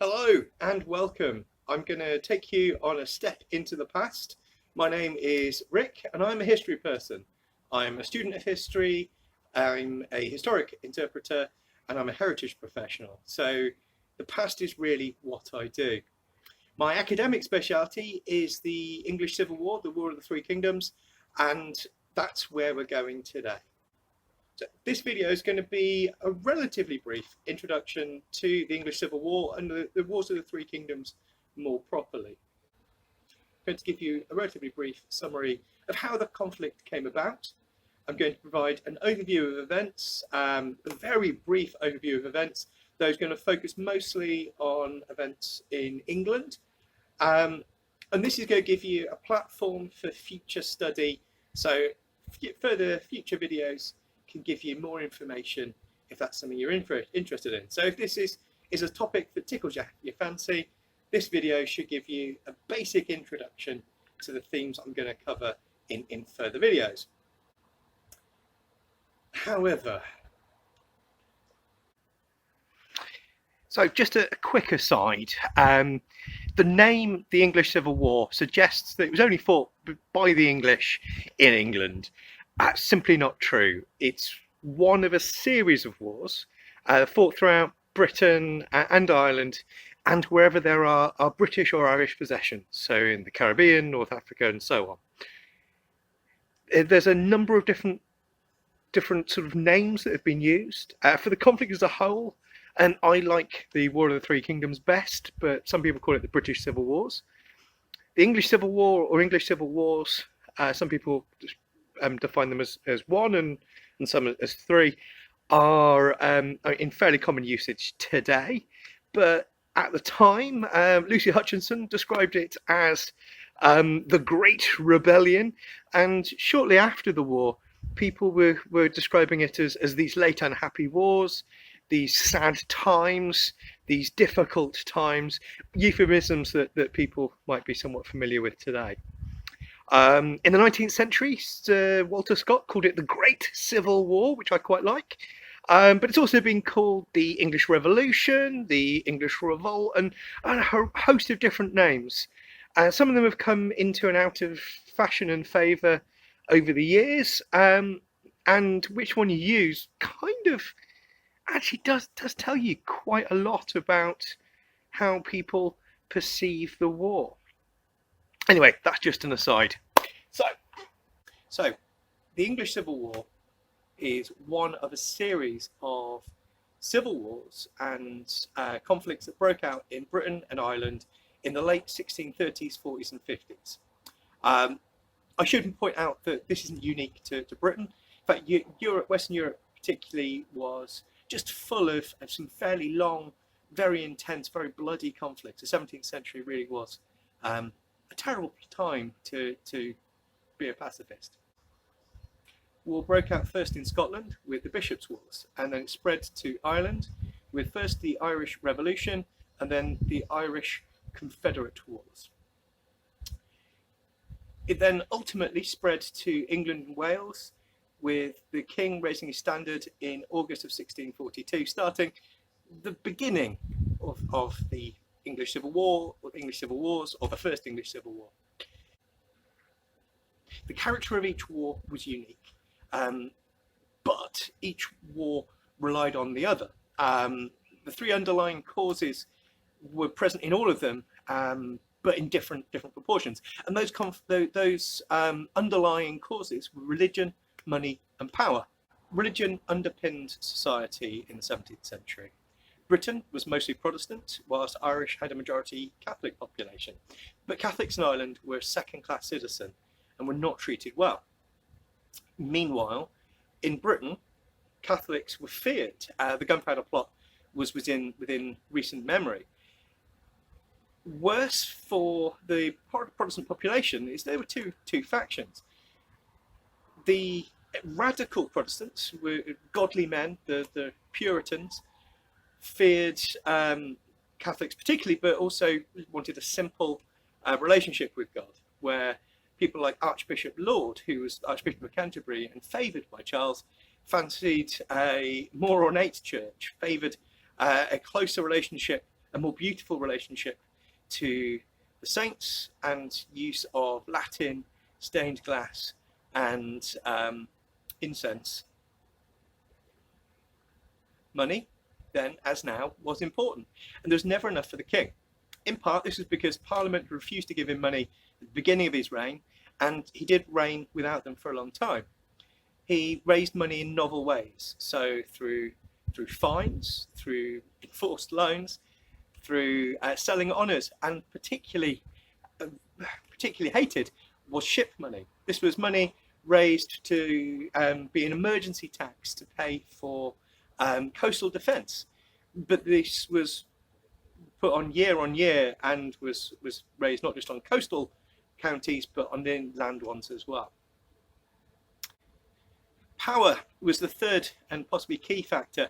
Hello and welcome. I'm going to take you on a step into the past. My name is Rick and I'm a history person. I'm a student of history, I'm a historic interpreter, and I'm a heritage professional. So the past is really what I do. My academic speciality is the English Civil War, the War of the Three Kingdoms, and that's where we're going today. So this video is going to be a relatively brief introduction to the English Civil War and the Wars of the Three Kingdoms more properly. I'm going to give you a relatively brief summary of how the conflict came about. I'm going to provide an overview of events, a very brief overview of events. Those are going to focus mostly on events in England. And this is going to give you a platform for future study. So further future videos can give you more information if that's something you're interested in. So if this is a topic that tickles your fancy, this video should give you a basic introduction to the themes I'm going to cover in further videos. However, so just a quick aside, the name the English Civil War suggests that it was only fought by the English in England. That's simply not true. It's one of a series of wars fought throughout Britain and Ireland and wherever there are British or Irish possessions, so in the Caribbean, North Africa and so on. There's a number of different sort of names that have been used for the conflict as a whole, and I like the War of the Three Kingdoms best, but some people call it the British Civil Wars. The English Civil War or English Civil Wars, some people define them as one and some as three, are in fairly common usage today. But at the time, Lucy Hutchinson described it as the Great Rebellion, and shortly after the war, people were describing it as these late unhappy wars, these sad times, these difficult times, euphemisms that people might be somewhat familiar with today. In the 19th century, Walter Scott called it the Great Civil War, which I quite like. But it's also been called the English Revolution, the English Revolt, and a host of different names. Some of them have come into and out of fashion and favour over the years, and which one you use kind of actually does tell you quite a lot about how people perceive the war. Anyway, that's just an aside. So the English Civil War is one of a series of civil wars and conflicts that broke out in Britain and Ireland in the late 1630s, 40s and 50s. I should point out that this isn't unique to Britain. In fact, Europe, Western Europe particularly, was just full of some fairly long, very intense, very bloody conflicts. The 17th century really was a terrible time to be a pacifist. War broke out first in Scotland with the Bishops' Wars, and then it spread to Ireland with first the Irish Revolution and then the Irish Confederate Wars. It then ultimately spread to England and Wales, with the King raising his standard in August of 1642, starting the beginning of the English Civil War, or the English Civil Wars, or the First English Civil War. The character of each war was unique, but each war relied on the other. The three underlying causes were present in all of them, but in different proportions. And those underlying causes were religion, money, and power. Religion underpinned society in the 17th century. Britain was mostly Protestant, whilst Irish had a majority Catholic population. But Catholics in Ireland were a second-class citizen and were not treated well. Meanwhile, in Britain, Catholics were feared. The Gunpowder Plot was within recent memory. Worse for the Protestant population is there were two factions. The radical Protestants were godly men, the Puritans, feared Catholics particularly, but also wanted a simple relationship with God, where people like Archbishop Laud, who was Archbishop of Canterbury and favoured by Charles, fancied a more ornate church, favoured a closer relationship a more beautiful relationship to the saints and use of Latin, stained glass, and incense. Money, then as now, was important, and there was never enough for the king. In part, this was because Parliament refused to give him money at the beginning of his reign, and he did reign without them for a long time. He raised money in novel ways, so through fines, through enforced loans, through selling honours, and particularly hated was ship money. This was money raised to be an emergency tax to pay for coastal defence, but this was put on year and was raised not just on coastal counties but on the inland ones as well. Power was the third and possibly key factor.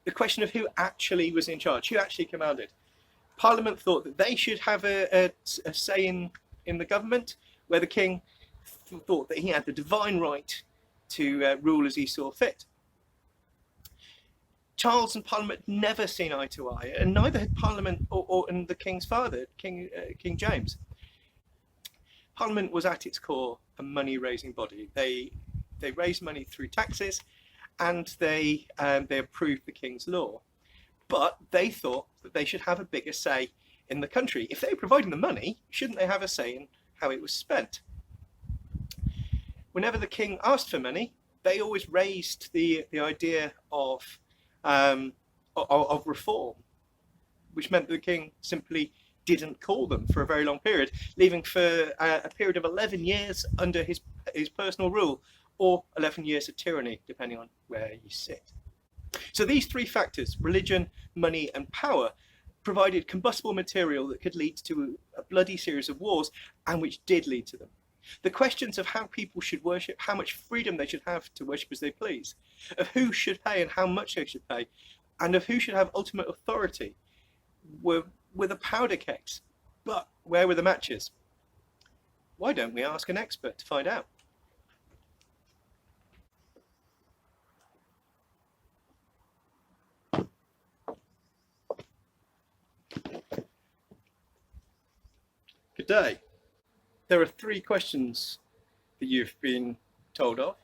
The question of who actually was in charge, who actually commanded. Parliament thought that they should have a say in the government, where the king thought that he had the divine right to rule as he saw fit. Charles and Parliament never seen eye to eye, and neither had Parliament or and the king's father, King James. Parliament was at its core a money-raising body. They raised money through taxes, and they approved the king's law. But they thought that they should have a bigger say in the country. If they were providing the money, shouldn't they have a say in how it was spent? Whenever the king asked for money, they always raised the idea of reform, which meant that the king simply didn't call them for a very long period, leaving for a period of 11 years under his personal rule, or 11 years of tyranny, depending on where you sit. So these three factors, religion, money, and power, provided combustible material that could lead to a bloody series of wars, and which did lead to them. The questions of how people should worship, how much freedom they should have to worship as they please, of who should pay and how much they should pay, and of who should have ultimate authority were the powder kegs. But where were the matches? Why don't we ask an expert to find out? Good day. There are three questions that you've been told of,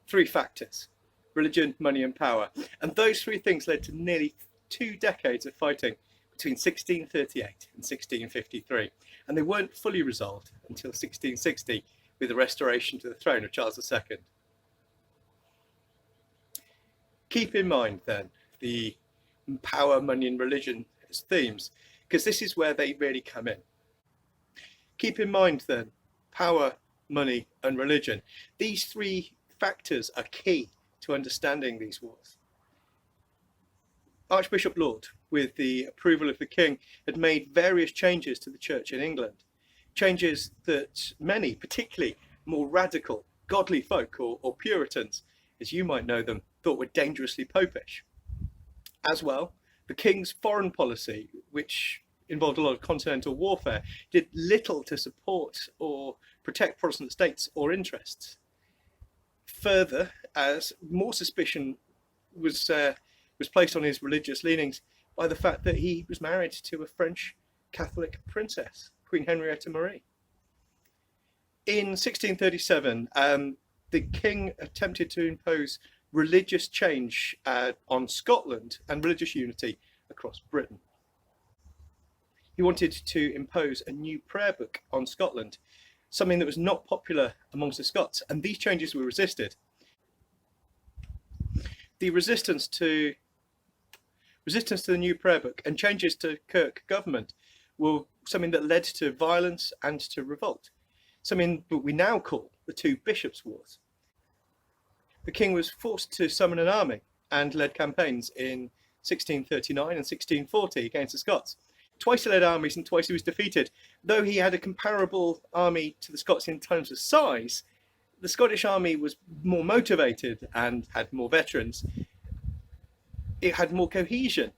three factors: religion, money, and power. And those three things led to nearly 2 decades of fighting between 1638 and 1653. And they weren't fully resolved until 1660 with the restoration to the throne of Charles II. Keep in mind then the power, money, and religion as themes, because this is where they really come in. Keep in mind then, power, money, and religion. These three factors are key to understanding these wars. Archbishop Laud, with the approval of the king, had made various changes to the church in England. Changes that many, particularly more radical, godly folk or Puritans, as you might know them, thought were dangerously popish. As well, the king's foreign policy, which involved a lot of continental warfare, did little to support or protect Protestant states or interests. Further, as more suspicion was placed on his religious leanings by the fact that he was married to a French Catholic princess, Queen Henrietta Marie. In 1637, the king attempted to impose religious change on Scotland and religious unity across Britain. He wanted to impose a new prayer book on Scotland, something that was not popular amongst the Scots, and these changes were resisted. The resistance to the new prayer book and changes to Kirk government were something that led to violence and to revolt, something that we now call the Two Bishops' Wars. The king was forced to summon an army and led campaigns in 1639 and 1640 against the Scots. Twice he led armies and twice he was defeated. Though he had a comparable army to the Scots in terms of size, the Scottish army was more motivated and had more veterans. It had more cohesion.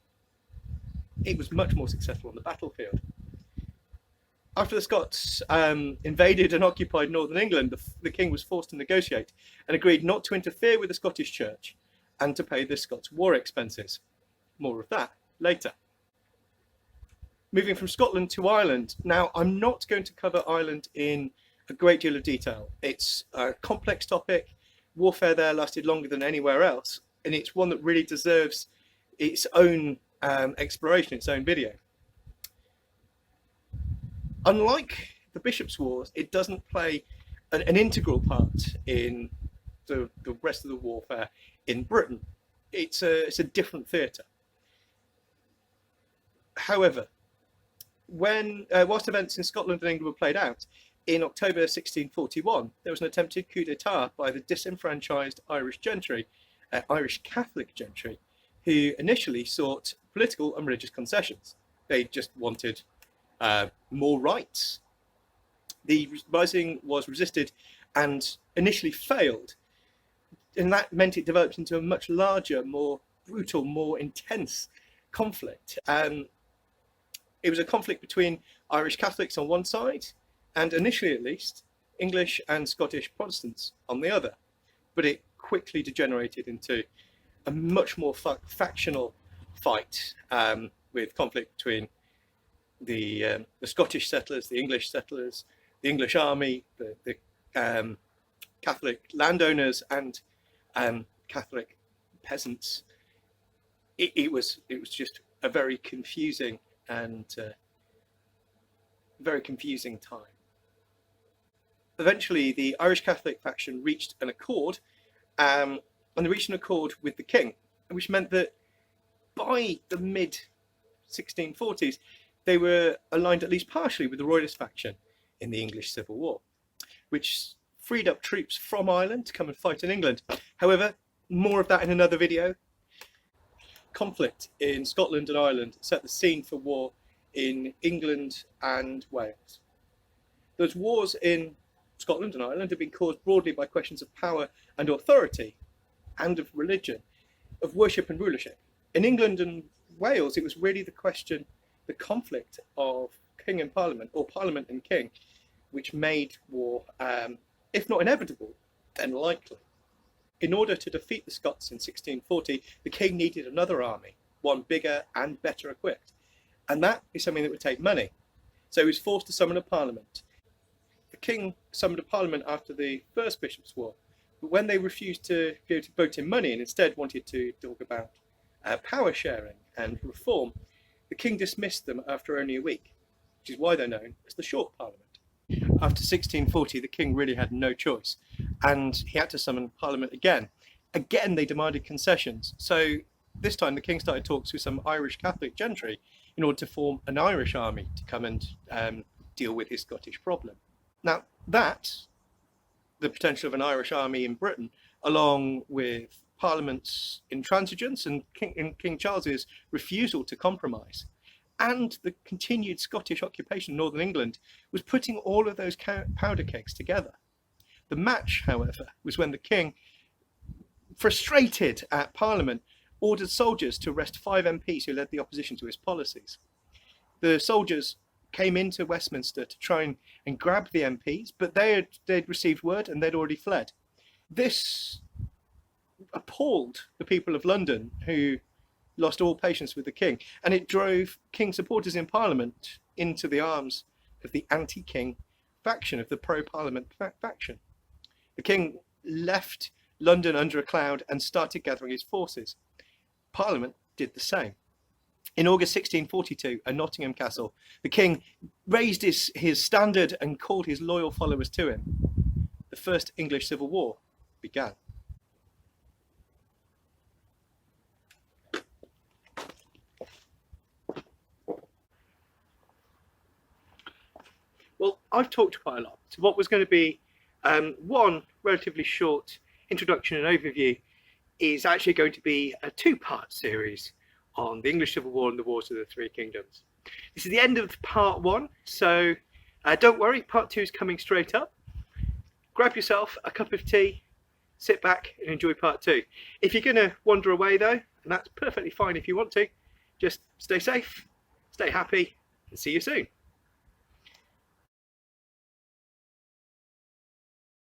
It was much more successful on the battlefield. After the Scots invaded and occupied northern England, the king was forced to negotiate and agreed not to interfere with the Scottish church and to pay the Scots war expenses. More of that later. Moving from Scotland to Ireland. Now, I'm not going to cover Ireland in a great deal of detail. It's a complex topic. Warfare there lasted longer than anywhere else, and it's one that really deserves its own exploration, its own video. Unlike the Bishops' Wars, it doesn't play an integral part in the rest of the warfare in Britain. It's a different theatre. However, whilst events in Scotland and England were played out, in October 1641, there was an attempted coup d'etat by the disenfranchised Irish gentry, Irish Catholic gentry, who initially sought political and religious concessions. They just wanted more rights. The rising was resisted and initially failed, and that meant it developed into a much larger, more brutal, more intense conflict. It was a conflict between Irish Catholics on one side, and initially at least, English and Scottish Protestants on the other. But it quickly degenerated into a much more factional fight, with conflict between the Scottish settlers, the English settlers, the English army, the Catholic landowners, and Catholic peasants. It was just a very confusing and very confusing time. Eventually, the Irish Catholic faction reached an accord, and they reached an accord with the king, which meant that by the mid-1640s, they were aligned at least partially with the Royalist faction in the English Civil War, which freed up troops from Ireland to come and fight in England. However, more of that in another video. Conflict in Scotland and Ireland set the scene for war in England and Wales. Those wars in Scotland and Ireland have been caused broadly by questions of power and authority, and of religion, of worship and rulership. In England and Wales, it was really the conflict of king and parliament, or parliament and king, which made war, if not inevitable, then likely. In order to defeat the Scots in 1640, the king needed another army, one bigger and better equipped. And that is something that would take money. So he was forced to summon a parliament. The king summoned a parliament after the First Bishops' War, but when they refused to go to vote in money and instead wanted to talk about power sharing and reform, the king dismissed them after only a week, which is why they're known as the Short Parliament. After 1640, the king really had no choice, and he had to summon Parliament again. Again, they demanded concessions. So this time, the king started talks with some Irish Catholic gentry in order to form an Irish army to come and deal with his Scottish problem. Now, the potential of an Irish army in Britain, along with Parliament's intransigence and King Charles's refusal to compromise, and the continued Scottish occupation of Northern England, was putting all of those powder kegs together. The match, however, was when the king, frustrated at Parliament, ordered soldiers to arrest 5 MPs who led the opposition to his policies. The soldiers came into Westminster to try and grab the MPs, but they'd received word and they'd already fled. This appalled the people of London, who lost all patience with the king, and it drove king supporters in Parliament into the arms of the anti-king faction, of the pro-Parliament faction. The king left London under a cloud and started gathering his forces. Parliament did the same. In August 1642, at Nottingham Castle, the king raised his standard and called his loyal followers to him. The First English Civil War began. Well, I've talked quite a lot. So what was going to be one relatively short introduction and overview is actually going to be a 2-part series on the English Civil War and the Wars of the Three Kingdoms. This is the end of part 1, so don't worry, part 2 is coming straight up. Grab yourself a cup of tea, sit back and enjoy part 2. If you're going to wander away though, and that's perfectly fine if you want to, just stay safe, stay happy, and see you soon.